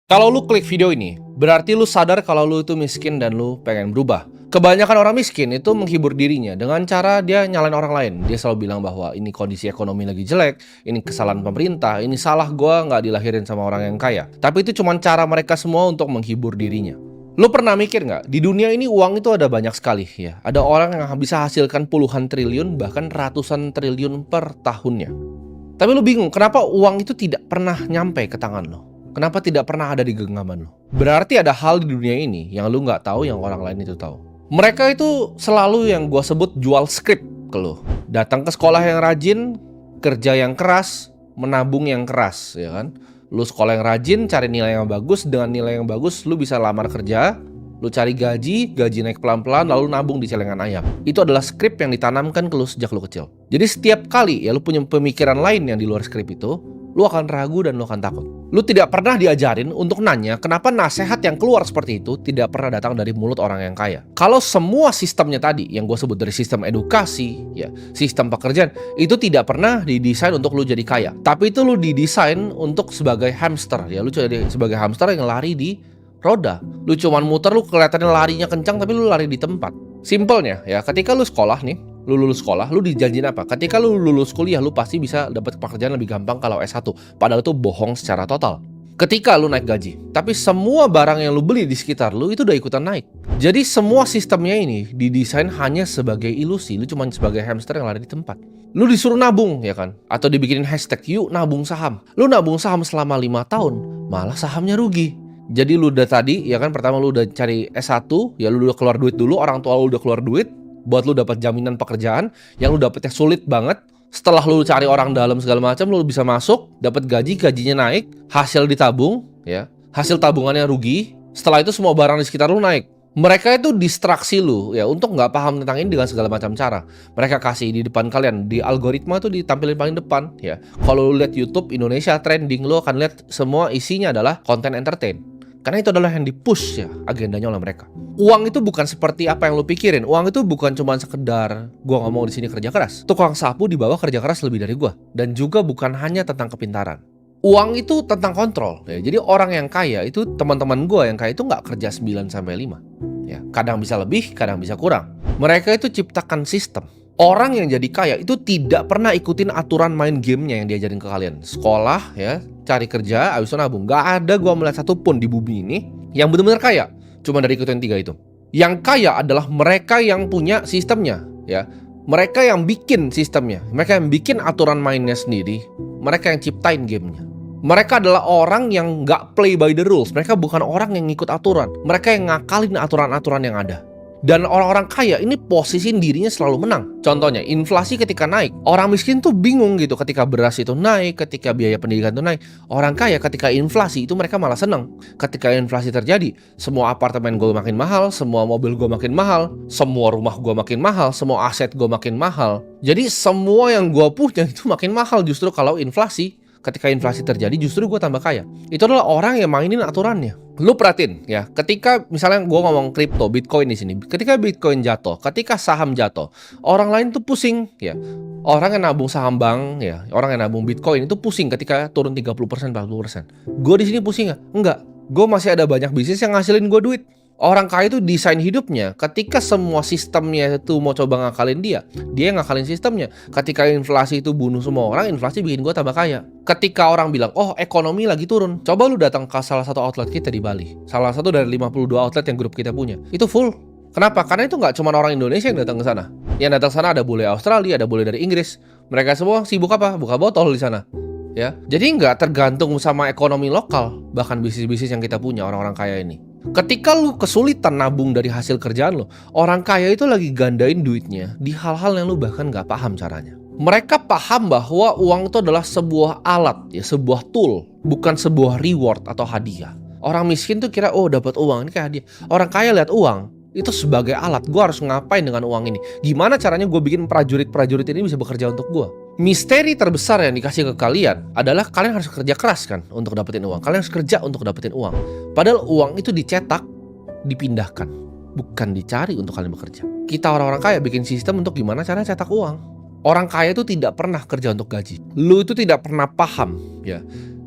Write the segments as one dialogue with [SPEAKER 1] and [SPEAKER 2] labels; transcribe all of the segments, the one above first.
[SPEAKER 1] Kalau lu klik video ini, berarti lu sadar kalau lu itu miskin dan lu pengen berubah. Kebanyakan orang miskin itu menghibur dirinya dengan cara dia nyalain orang lain. Dia selalu bilang bahwa ini kondisi ekonomi lagi jelek, ini kesalahan pemerintah, ini salah gua nggak dilahirin sama orang yang kaya. Tapi itu cuma cara mereka semua untuk menghibur dirinya. Lu pernah mikir nggak, di dunia ini uang itu ada banyak sekali ya. Ada orang yang bisa hasilkan puluhan triliun, bahkan ratusan triliun per tahunnya. Tapi lu bingung, kenapa uang itu tidak pernah nyampe ke tangan lo? Kenapa tidak pernah ada di genggaman lo? Berarti ada hal di dunia ini yang lu nggak tahu yang orang lain itu tahu. Mereka itu selalu yang gua sebut jual skrip ke lu. Datang ke sekolah yang rajin, kerja yang keras, menabung yang keras, ya kan? Lu sekolah yang rajin, cari nilai yang bagus, dengan nilai yang bagus lu bisa lamar kerja, lu cari gaji naik pelan-pelan, lalu nabung di celengan ayam. Itu adalah skrip yang ditanamkan ke lu sejak lu kecil. Jadi setiap kali ya lu punya pemikiran lain yang di luar skrip itu, lu akan ragu dan lu akan takut. Lu tidak pernah diajarin untuk nanya kenapa nasihat yang keluar seperti itu tidak pernah datang dari mulut orang yang kaya. Kalau semua sistemnya tadi, yang gue sebut dari sistem edukasi, ya, sistem pekerjaan, itu tidak pernah didesain untuk lu jadi kaya. Tapi itu lu didesain untuk sebagai hamster, ya, lu jadi sebagai hamster yang lari di roda. Lu cuman muter, lu kelihatannya larinya kencang tapi lu lari di tempat. Simpelnya ya, ketika lu sekolah nih, lu lulus sekolah, lu dijanjiin apa? Ketika lu lulus kuliah, lu pasti bisa dapat pekerjaan lebih gampang kalau S1. Padahal itu bohong secara total. Ketika lu naik gaji, tapi semua barang yang lu beli di sekitar lu itu udah ikutan naik. Jadi semua sistemnya ini didesain hanya sebagai ilusi. Lu cuma sebagai hamster yang lari di tempat. Lu disuruh nabung, ya kan? Atau dibikinin hashtag, yuk nabung saham. Lu nabung saham selama 5 tahun, malah sahamnya rugi. Jadi lu udah tadi, ya kan, pertama lu udah cari S1, ya lu udah keluar duit dulu, orang tua lu udah keluar duit buat lu dapat jaminan pekerjaan yang lu dapetnya sulit banget. Setelah lu cari orang dalam segala macam, lu bisa masuk, dapat gajinya naik, hasil ditabung, ya. Hasil tabungannya rugi. Setelah itu semua barang di sekitar lu naik. Mereka itu distraksi lu ya untuk nggak paham tentang ini dengan segala macam cara. Mereka kasih di depan kalian, di algoritma tuh ditampilin paling depan ya. Kalau lu lihat YouTube Indonesia trending, lu akan lihat semua isinya adalah konten entertain. Karena itu adalah yang di-push ya agendanya oleh mereka. Uang itu bukan seperti apa yang lu pikirin. Uang itu bukan cuma sekedar gua ngomong di sini kerja keras. Tukang sapu di bawah kerja keras lebih dari gua. Dan juga bukan hanya tentang kepintaran. Uang itu tentang kontrol ya. Jadi orang yang kaya itu, teman-teman gua yang kaya itu nggak kerja 9 sampai 5. Ya, kadang bisa lebih, kadang bisa kurang. Mereka itu ciptakan sistem. Orang yang jadi kaya itu tidak pernah ikutin aturan main gamenya yang diajarin ke kalian. Sekolah ya, cari kerja, abis itu nabung. Gak ada gua melihat satupun di bumi ini yang benar-benar kaya. Cuma dari ikutin 3 itu. Yang kaya adalah mereka yang punya sistemnya ya. Mereka yang bikin sistemnya. Mereka yang bikin aturan mainnya sendiri. Mereka yang ciptain gamenya. Mereka adalah orang yang gak play by the rules. Mereka bukan orang yang ngikut aturan. Mereka yang ngakalin aturan-aturan yang ada. Dan orang-orang kaya ini posisiin dirinya selalu menang. Contohnya, inflasi ketika naik, orang miskin tuh bingung gitu ketika beras itu naik, ketika biaya pendidikan itu naik. Orang kaya ketika inflasi itu mereka malah senang. Ketika inflasi terjadi, semua apartemen gue makin mahal, semua mobil gue makin mahal, semua rumah gue makin mahal, semua aset gue makin mahal. Jadi semua yang gue punya itu makin mahal justru kalau inflasi. Ketika inflasi terjadi justru gue tambah kaya. Itu adalah orang yang mainin aturannya. Lu perhatiin ya, ketika misalnya gue ngomong kripto, Bitcoin di sini, ketika Bitcoin jatuh, ketika saham jatuh, orang lain tuh pusing ya. Orang yang nabung saham bank ya, orang yang nabung Bitcoin itu pusing ketika turun 30%, 40%. Gue di sini pusing nggak? Enggak. Gue masih ada banyak bisnis yang ngasilin gue duit. Orang kaya itu desain hidupnya. Ketika semua sistemnya itu mau coba ngakalin dia yang ngakalin sistemnya. Ketika inflasi itu bunuh semua orang, inflasi bikin gue tambah kaya. Ketika orang bilang, oh ekonomi lagi turun, coba lu datang ke salah satu outlet kita di Bali. Salah satu dari 52 outlet yang grup kita punya. Itu full. Kenapa? Karena itu nggak cuma orang Indonesia yang datang ke sana. Yang datang ke sana ada bule Australia, ada bule dari Inggris. Mereka semua sibuk apa? Buka botol di sana. Ya, jadi nggak tergantung sama ekonomi lokal, bahkan bisnis-bisnis yang kita punya orang-orang kaya ini. Ketika lu kesulitan nabung dari hasil kerjaan lu, orang kaya itu lagi gandain duitnya di hal-hal yang lu bahkan nggak paham caranya. Mereka paham bahwa uang itu adalah sebuah alat, ya, sebuah tool, bukan sebuah reward atau hadiah. Orang miskin tuh kira, oh dapat uang ini kayak hadiah. Orang kaya lihat uang itu sebagai alat. Gue harus ngapain dengan uang ini? Gimana caranya gue bikin prajurit-prajurit ini bisa bekerja untuk gue? Misteri terbesar yang dikasih ke kalian adalah kalian harus kerja keras kan untuk dapetin uang. Kalian harus kerja untuk dapetin uang. Padahal uang itu dicetak, dipindahkan, bukan dicari untuk kalian bekerja. Kita orang-orang kaya bikin sistem untuk gimana cara cetak uang. Orang kaya itu tidak pernah kerja untuk gaji. Lu itu tidak pernah paham ya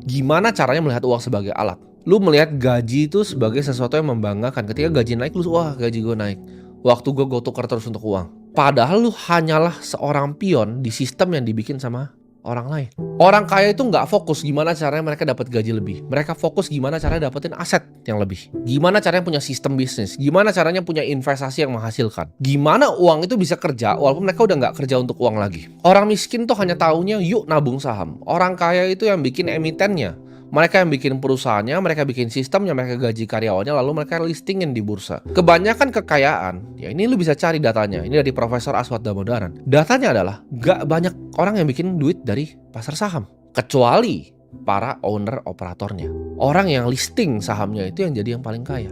[SPEAKER 1] gimana caranya melihat uang sebagai alat. Lu melihat gaji itu sebagai sesuatu yang membanggakan. Ketika gaji naik, lu wah gaji gue naik. Waktu gue tukar terus untuk uang. Padahal lu hanyalah seorang pion di sistem yang dibikin sama orang lain. Orang kaya itu nggak fokus gimana caranya mereka dapat gaji lebih. Mereka fokus gimana caranya dapetin aset yang lebih. Gimana caranya punya sistem bisnis. Gimana caranya punya investasi yang menghasilkan. Gimana uang itu bisa kerja walaupun mereka udah nggak kerja untuk uang lagi. Orang miskin tuh hanya taunya yuk nabung saham. Orang kaya itu yang bikin emitennya. Mereka yang bikin perusahaannya, mereka bikin sistemnya, mereka gaji karyawannya, lalu mereka listingin di bursa. Kebanyakan kekayaan, ya ini lu bisa cari datanya. Ini dari Profesor Aswad Damodaran. Datanya adalah gak banyak orang yang bikin duit dari pasar saham. Kecuali para owner operatornya. Orang yang listing sahamnya itu yang jadi yang paling kaya.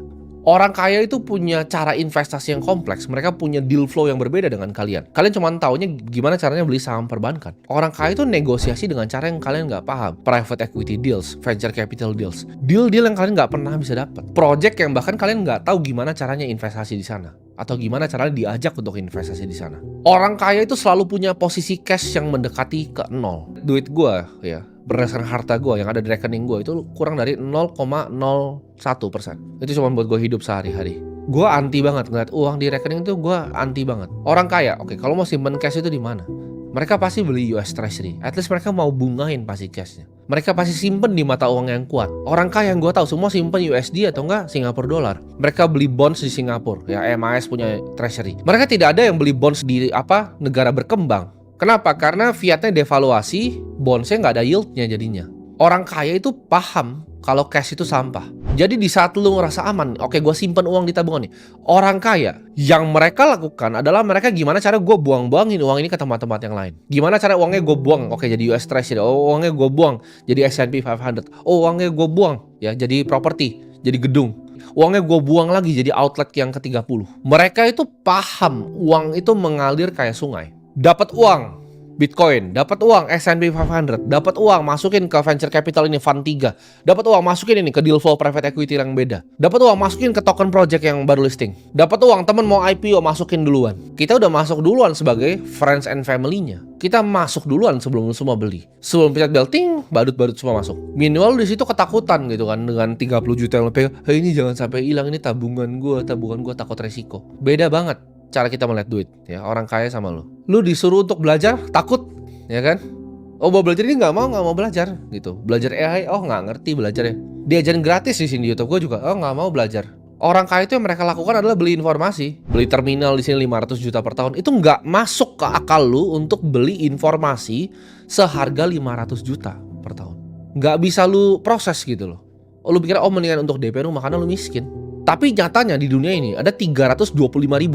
[SPEAKER 1] Orang kaya itu punya cara investasi yang kompleks. Mereka punya deal flow yang berbeda dengan kalian. Kalian cuma taunya gimana caranya beli saham perbankan. Orang kaya itu negosiasi dengan cara yang kalian nggak paham. Private equity deals, venture capital deals. Deal-deal yang kalian nggak pernah bisa dapat. Project yang bahkan kalian nggak tahu gimana caranya investasi di sana. Atau gimana caranya diajak untuk investasi di sana. Orang kaya itu selalu punya posisi cash yang mendekati ke nol. Duit gua ya, berdasarkan harta gue yang ada di rekening gue itu kurang dari 0,01%. Itu cuma buat gue hidup sehari-hari. Gue anti banget ngeliat uang di rekening itu, gue anti banget. Orang kaya, oke, kalau mau simpen cash itu di mana? Mereka pasti beli US Treasury. At least mereka mau bungain pasti cashnya. Mereka pasti simpen di mata uang yang kuat. Orang kaya yang gue tahu semua simpen USD atau enggak Singapura dolar. Mereka beli bonds di Singapura. Ya MAS punya Treasury. Mereka tidak ada yang beli bonds di negara berkembang. Kenapa? Karena fiatnya devaluasi, bondsnya nggak ada yieldnya jadinya. Orang kaya itu paham kalau cash itu sampah. Jadi di saat lu ngerasa aman, oke gue simpen uang di tabungan nih. Orang kaya, yang mereka lakukan adalah mereka gimana cara gue buang-buangin uang ini ke tempat-tempat yang lain. Gimana cara uangnya gue buang, oke jadi US Treasury, oh uangnya gue buang jadi S&P 500, oh uangnya gue buang ya jadi properti, jadi gedung. Uangnya gue buang lagi jadi outlet yang ke-30. Mereka itu paham uang itu mengalir kayak sungai. Dapat uang Bitcoin, dapat uang S&P 500, dapat uang masukin ke venture capital ini fund 3, dapat uang masukin ini ke deal flow private equity yang beda, dapat uang masukin ke token project yang baru listing, dapat uang temen mau IPO masukin duluan. Kita udah masuk duluan sebagai friends and family-nya. Kita masuk duluan sebelum semua beli. Sebelum pencet bel ting, badut-badut semua masuk. Minimal di situ ketakutan gitu kan dengan 30 juta yang lo pegang. Hey, ini jangan sampai hilang, ini tabungan gue takut resiko. Beda banget cara kita melihat duit ya, orang kaya sama lu disuruh untuk belajar takut ya kan, oh mau belajar ini nggak mau belajar gitu, belajar AI oh nggak ngerti belajarnya, diajarin gratis di sini di YouTube gue juga oh nggak mau belajar. Orang kaya itu yang mereka lakukan adalah beli informasi, beli terminal di sini 500 juta per tahun, itu nggak masuk ke akal lu untuk beli informasi seharga 500 juta per tahun, nggak bisa lu proses gitu loh. Oh lu pikir oh mendingan untuk DP rumah karena lu miskin. Tapi nyatanya di dunia ini ada 325.000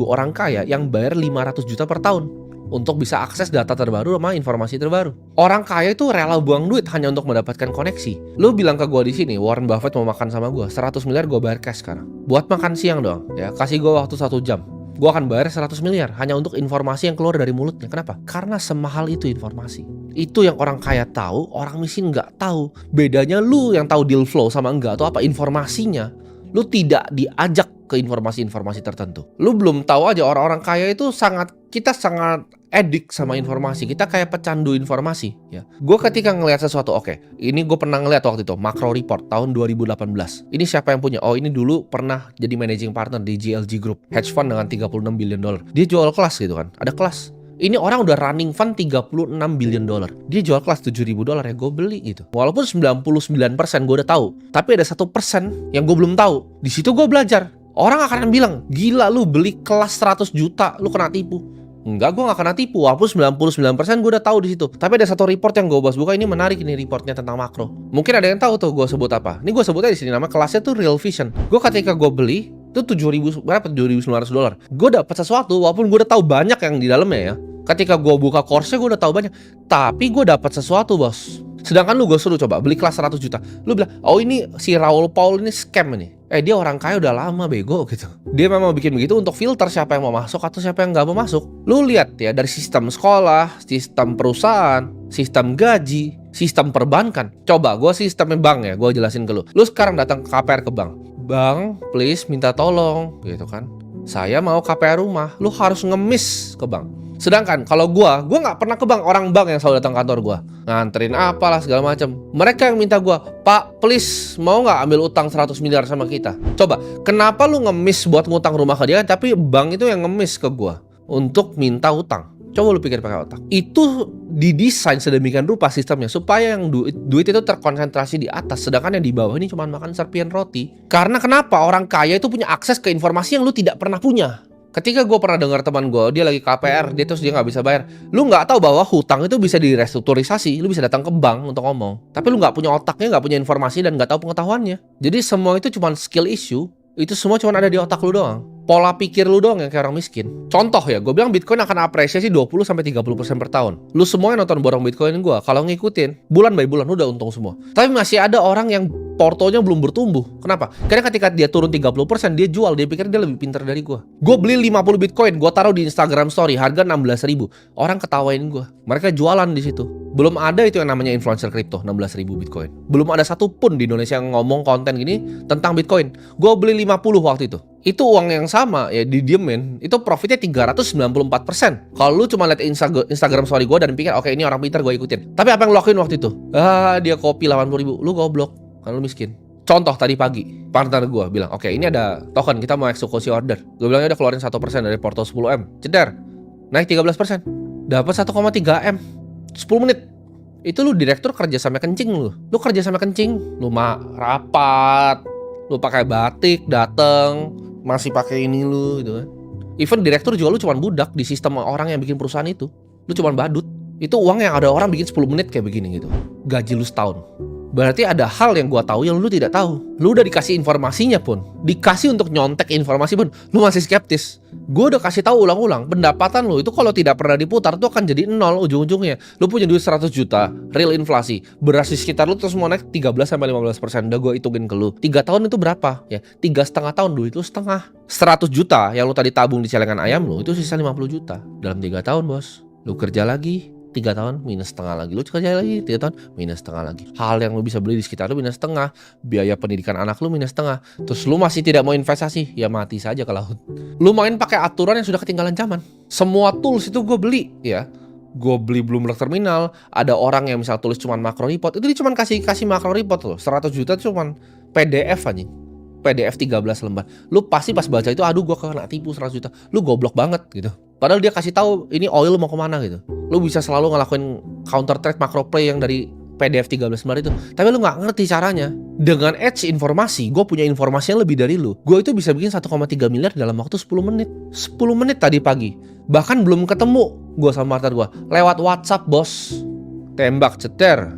[SPEAKER 1] orang kaya yang bayar 500 juta per tahun untuk bisa akses data terbaru sama informasi terbaru. Orang kaya itu rela buang duit hanya untuk mendapatkan koneksi. Lu bilang ke gue di sini, Warren Buffett mau makan sama gue, 100 miliar gue bayar cash sekarang. Buat makan siang doang, ya kasih gue waktu 1 jam. Gue akan bayar 100 miliar hanya untuk informasi yang keluar dari mulutnya. Kenapa? Karena semahal itu informasi. Itu yang orang kaya tahu, orang miskin nggak tahu. Bedanya lu yang tahu deal flow sama enggak atau apa informasinya. Lu tidak diajak ke informasi-informasi tertentu. Lu belum tahu aja orang-orang kaya itu kita sangat edik sama informasi. Kita kayak pecandu informasi ya. Gue ketika ngelihat sesuatu, oke, ini gue pernah ngelihat waktu itu Macro Report tahun 2018. Ini siapa yang punya? Oh, ini dulu pernah jadi managing partner di GLG Group, hedge fund dengan 36 billion dollar. Dia jual kelas gitu kan. Ada kelas. Ini orang udah running fund 36 billion dollar. Dia jual kelas 7.000 dolar ya gue beli gitu. Walaupun 99% gue udah tahu, tapi ada 1% yang gue belum tahu. Di situ gue belajar. Orang akan bilang, gila lu beli kelas 100 juta, lu kena tipu. Enggak, gue gak kena tipu. Walaupun 99% gue udah tahu di situ. Tapi ada satu report yang gue bahas buka, ini menarik ini reportnya tentang makro. Mungkin ada yang tahu tuh gue sebut apa. Ini gue sebutnya di sini nama kelasnya tuh Real Vision. Gue ketika gue beli itu 7.900 dolar. Gue dapat sesuatu walaupun gue udah tahu banyak yang di dalamnya ya. Ketika gue buka course-nya gue udah tahu banyak, tapi gue dapat sesuatu bos. Sedangkan lu gue suruh coba beli kelas 100 juta. Lu bilang, oh ini si Raul Paul ini scam nih. Dia orang kaya udah lama bego gitu. Dia memang bikin begitu untuk filter siapa yang mau masuk atau siapa yang nggak mau masuk. Lu lihat ya dari sistem sekolah, sistem perusahaan, sistem gaji, sistem perbankan. Coba gue sistemnya bank ya, gue jelasin ke lu. Lu sekarang datang ke KPR ke bank. Bang, please minta tolong gitu kan. Saya mau KPR rumah. Lu harus ngemis ke bank. Sedangkan kalau gua nggak pernah ke bank, orang bank yang selalu datang kantor gua. Nganterin apalah segala macam. Mereka yang minta gua, "Pak, please mau nggak ambil utang 100 miliar sama kita?" Coba, kenapa lu ngemis buat ngutang rumah ke dia, tapi bank itu yang ngemis ke gua untuk minta utang? Coba lu pikir pakai otak. Itu didesain sedemikian rupa sistemnya supaya yang duit itu terkonsentrasi di atas, sedangkan yang di bawah ini cuma makan serpihan roti. Karena kenapa? Orang kaya itu punya akses ke informasi yang lu tidak pernah punya. Ketika gue pernah dengar teman gue, dia lagi KPR, dia nggak bisa bayar. Lu nggak tahu bahwa hutang itu bisa direstrukturisasi, lu bisa datang ke bank untuk ngomong. Tapi lu nggak punya otaknya, nggak punya informasi dan nggak tahu pengetahuannya. Jadi semua itu cuma skill issue. Itu semua cuma ada di otak lu doang. Pola pikir lu doang yang kayak orang miskin. Contoh ya, gue bilang Bitcoin akan apresiasi 20-30% per tahun. Lu semua yang nonton borong Bitcoin gue, kalau ngikutin, bulan by bulan udah untung semua. Tapi masih ada orang yang portonya belum bertumbuh. Kenapa? Karena ketika dia turun 30%, dia jual, dia pikir dia lebih pintar dari gue. Gue beli 50 Bitcoin, gue taruh di Instagram story, harga 16.000. Orang ketawain gue. Mereka jualan di situ. Belum ada itu yang namanya influencer kripto, 16.000 Bitcoin. Belum ada satupun di Indonesia yang ngomong konten gini tentang Bitcoin. Gue beli 50 waktu itu. Itu uang yang sama ya didiemin. Itu profitnya 394%. Kalau lu cuma lihat Instagram story gue dan pikir oke ini orang pintar gue ikutin. Tapi apa yang lu lakuin waktu itu? Dia kopi 80.000. Lu goblok. Kan lu miskin. Contoh tadi pagi, partner gue bilang, oke ini ada token, kita mau eksekusi order. Gue bilang udah keluarin 1% dari porto 10M. Ceder, naik 13%. Dapat 1,3M. 10 menit. Itu lu direktur kerja sampai kencing lu. Lu kerja sampai kencing, lu rapat, lu pakai batik, dateng, masih pakai ini lu gitu kan. Even direktur juga lu cuman budak di sistem orang yang bikin perusahaan itu. Lu cuman badut. Itu uang yang ada orang bikin 10 menit kayak begini gitu. Gaji lu setahun. Berarti ada hal yang gua tahu yang lu tidak tahu. Lu udah dikasih informasinya pun, dikasih untuk nyontek informasi pun, lu masih skeptis. Gua udah kasih tahu ulang-ulang, pendapatan lu itu kalau tidak pernah diputar tuh akan jadi nol ujung-ujungnya. Lu punya duit 100 juta, real inflasi, beras di sekitar lu terus mau naik 13-15%. Udah gua hitungin ke lu. 3 tahun itu berapa? Ya, 3,5 tahun duit lu setengah. 100 juta yang lu tadi tabung di celengan ayam lu, itu sisa 50 juta. Dalam 3 tahun, Bos. Lu kerja lagi 3 tahun minus setengah lagi, lu kerja lagi 3 tahun minus setengah lagi. Hal yang lu bisa beli di sekitar lu minus setengah, biaya pendidikan anak lu minus setengah. Terus lu masih tidak mau investasi, ya mati saja ke laut. Lu main pakai aturan yang sudah ketinggalan zaman. Semua tools itu gue beli ya. Gue beli Bloomberg Terminal. Ada orang yang misal tulis cuman macro report, itu dia cuman kasih macro report loh. 100 juta itu cuman PDF anjing. PDF 13 lembar. Lu pasti pas baca itu, aduh gue kena tipu 100 juta. Lu goblok banget gitu. Padahal dia kasih tahu ini oil mau kemana gitu. Lu bisa selalu ngelakuin counter trade macro play yang dari PDF 13 lembar itu. Tapi lu gak ngerti caranya. Dengan edge informasi, gue punya informasi yang lebih dari lu. Gue itu bisa bikin 1,3 miliar dalam waktu 10 menit. 10 menit tadi pagi. Bahkan belum ketemu gue sama partner gue. Lewat WhatsApp bos. Tembak, ceter.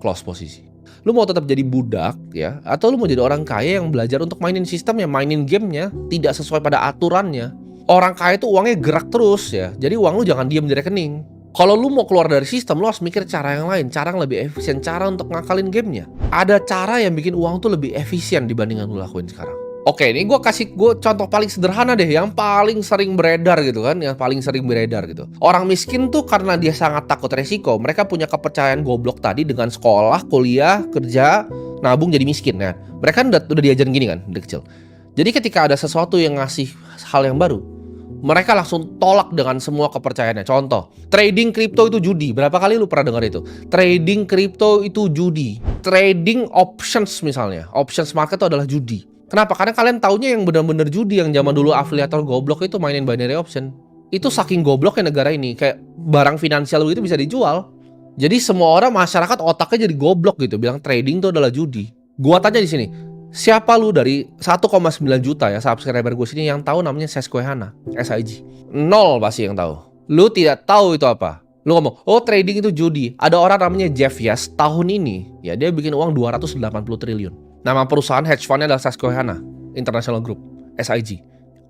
[SPEAKER 1] Close posisi. Lu mau tetap jadi budak ya, atau lu mau jadi orang kaya yang belajar untuk mainin sistemnya, mainin gamenya, tidak sesuai pada aturannya. Orang kaya itu uangnya gerak terus ya, jadi uang lu jangan diam di rekening. Kalau lu mau keluar dari sistem, lu harus mikir cara yang lain, cara yang lebih efisien, cara untuk ngakalin gamenya. Ada cara yang bikin uang tuh lebih efisien dibandingkan lu lakuin sekarang. Oke, ini gue contoh paling sederhana deh, yang paling sering beredar gitu kan, yang paling sering beredar gitu. Orang miskin tuh karena dia sangat takut resiko, mereka punya kepercayaan goblok tadi dengan sekolah, kuliah, kerja, nabung jadi miskin. Nah, mereka kan udah diajarin gini kan dari kecil. Jadi ketika ada sesuatu yang ngasih hal yang baru, mereka langsung tolak dengan semua kepercayaannya. Contoh, trading kripto itu judi. Berapa kali lu pernah dengar itu? Trading kripto itu judi. Trading options misalnya, options market itu adalah judi. Kenapa? Karena kalian taunya yang benar-benar judi, yang zaman dulu afiliator goblok itu mainin binary option. Itu saking gobloknya negara ini, kayak barang finansial itu bisa dijual. Jadi semua orang masyarakat otaknya jadi goblok gitu, bilang trading itu adalah judi. Gua tanya di sini, siapa lu dari 1,9 juta ya subscriber gue sini yang tahu namanya Susquehanna, SIG? Nol pasti yang tahu. Lu tidak tahu itu apa. Lu ngomong, oh trading itu judi. Ada orang namanya Jeff Yash tahun ini, ya dia bikin uang 280 triliun. Nama perusahaan hedge fund-nya adalah Susquehanna International Group, SIG.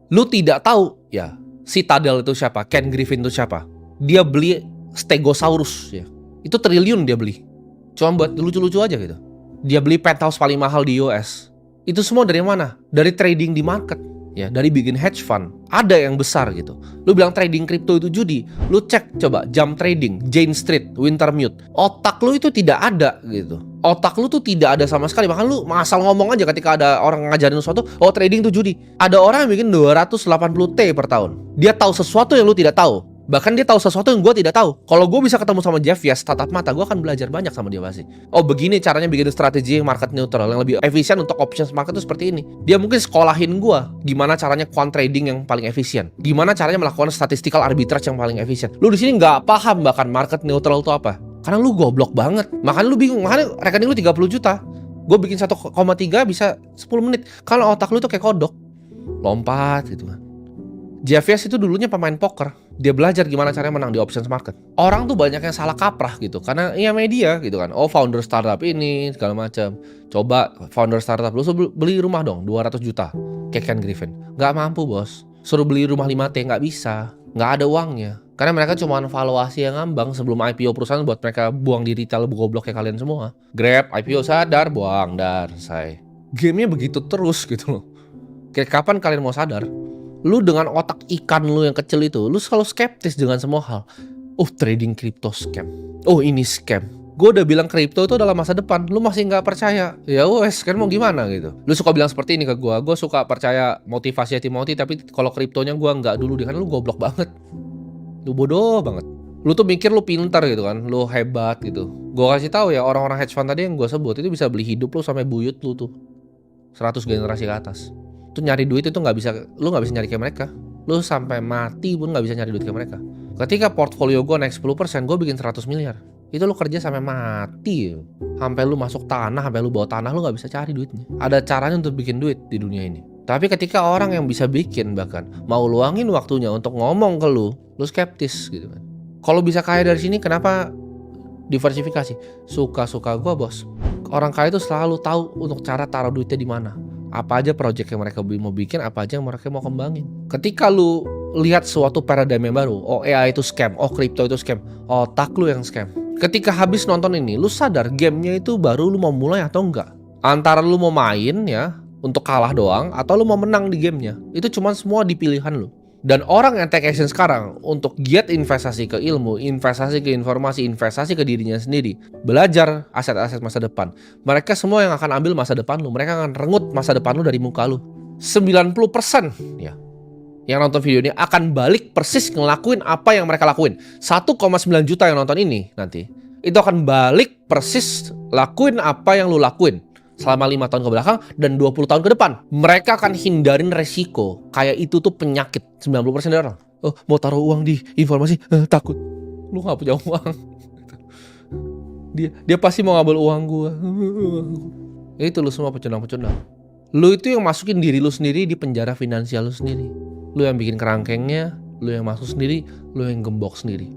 [SPEAKER 1] Lu tidak tahu ya Citadel itu siapa, Ken Griffin itu siapa. Dia beli Stegosaurus ya. Itu triliun dia beli. Cuma buat lucu-lucu aja gitu. Dia beli penthouse paling mahal di US. Itu semua dari mana? Dari trading di market. Ya, dari bikin hedge fund. Ada yang besar gitu. Lu bilang trading kripto itu judi. Lu cek coba Jump Trading, Jane Street, Wintermute. Otak lu itu tidak ada gitu. Otak lu tuh tidak ada sama sekali. Bahkan lu asal ngomong aja ketika ada orang ngajarin sesuatu, oh trading itu judi. Ada orang yang bikin 280T per tahun. Dia tahu sesuatu yang lu tidak tahu. Bahkan dia tahu sesuatu yang gue tidak tahu. Kalau gue bisa ketemu sama Jeff Yass tatap mata, gue akan belajar banyak sama dia pasti. Oh begini caranya bikin strategi market neutral yang lebih efisien untuk options market itu seperti ini. Dia mungkin sekolahin gue gimana caranya quant trading yang paling efisien, gimana caranya melakukan statistical arbitrage yang paling efisien. Lu di sini nggak paham bahkan market neutral itu apa, karena lu goblok banget. Makanya lu bingung, makanya rekening lu 30 juta. Gue bikin 1,3 bisa 10 menit. Kalau otak lu tuh kayak kodok, lompat gitu kan. Jeff Yass itu dulunya pemain poker. Dia belajar gimana caranya menang di options market. Orang tuh banyak yang salah kaprah gitu, karena ya media gitu kan. Oh founder startup ini segala macam. Coba founder startup lu suruh beli rumah dong 200 juta. Kayak Ken Griffin. Nggak mampu bos. Suruh beli rumah 5T nggak bisa. Nggak ada uangnya. Karena mereka cuma valuasi yang ngambang sebelum IPO perusahaan buat mereka buang di retail goblok kayak kalian semua. Grab, IPO sadar, buang, dar, selesai. Gamenya begitu terus gitu loh. Kayak kapan kalian mau sadar? Lu dengan otak ikan lu yang kecil itu, lu selalu skeptis dengan semua hal. Oh trading crypto scam. Oh ini scam. Gue udah bilang kripto itu adalah masa depan. Lu masih nggak percaya? Ya wes, kan mau gimana gitu. Lu suka bilang seperti ini ke gue. Gue suka percaya motivasi Timothy, tapi kalau kriptonya gue nggak dulu deh. Kan lu goblok banget. Lu bodoh banget. Lu tuh mikir lu pintar gitu kan. Lu hebat gitu. Gue kasih tahu ya, orang-orang hedge fund tadi yang gue sebut itu bisa beli hidup lu sampai buyut lu tuh 100 generasi ke atas. Tuh nyari duit itu nggak bisa, lu nggak bisa nyari kayak mereka. Lu sampai mati pun nggak bisa nyari duit kayak mereka. Ketika portfolio gue naik 10%, gue bikin 100 miliar. Itu lu kerja sampai mati. Sampai lu masuk tanah, sampai lu bawa tanah, lu nggak bisa cari duitnya. Ada caranya untuk bikin duit di dunia ini. Tapi ketika orang yang bisa bikin bahkan mau luangin waktunya untuk ngomong ke lu skeptis gitu kan. Kalau bisa kaya dari sini, kenapa diversifikasi? Suka-suka gue bos. Orang kaya itu selalu tahu untuk cara taruh duitnya di mana. Apa aja project yang mereka mau bikin, apa aja yang mereka mau kembangin. Ketika lu lihat suatu paradigma yang baru, oh AI itu scam, oh crypto itu scam, otak lu yang scam. Ketika habis nonton ini, lu sadar gamenya itu baru lu mau mulai atau enggak. Antara lu mau main ya, untuk kalah doang, atau lu mau menang di gamenya. Itu cuma semua di pilihan lu. Dan orang yang take action sekarang untuk giat investasi ke ilmu, investasi ke informasi, investasi ke dirinya sendiri, belajar aset-aset masa depan. Mereka semua yang akan ambil masa depan lu, mereka akan rengut masa depan lu dari muka lu. 90% ya, yang nonton video ini akan balik persis ngelakuin apa yang mereka lakuin. 1,9 juta yang nonton ini nanti, itu akan balik persis lakuin apa yang lu lakuin selama 5 tahun ke belakang dan 20 tahun ke depan. Mereka akan hindarin resiko. Kayak itu tuh penyakit 90% dari orang. Oh, mau taruh uang di informasi, takut. Lu gak punya uang. Dia pasti mau ngambil uang gua. Itu lu semua pecundang-pecundang. Lu itu yang masukin diri lu sendiri di penjara finansial lu sendiri. Lu yang bikin kerangkengnya, lu yang masuk sendiri, lu yang gembok sendiri.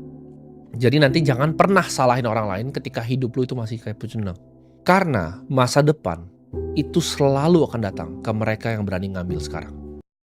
[SPEAKER 1] Jadi nanti jangan pernah salahin orang lain ketika hidup lu itu masih kayak pecundang. Karena masa depan itu selalu akan datang ke mereka yang berani ngambil sekarang.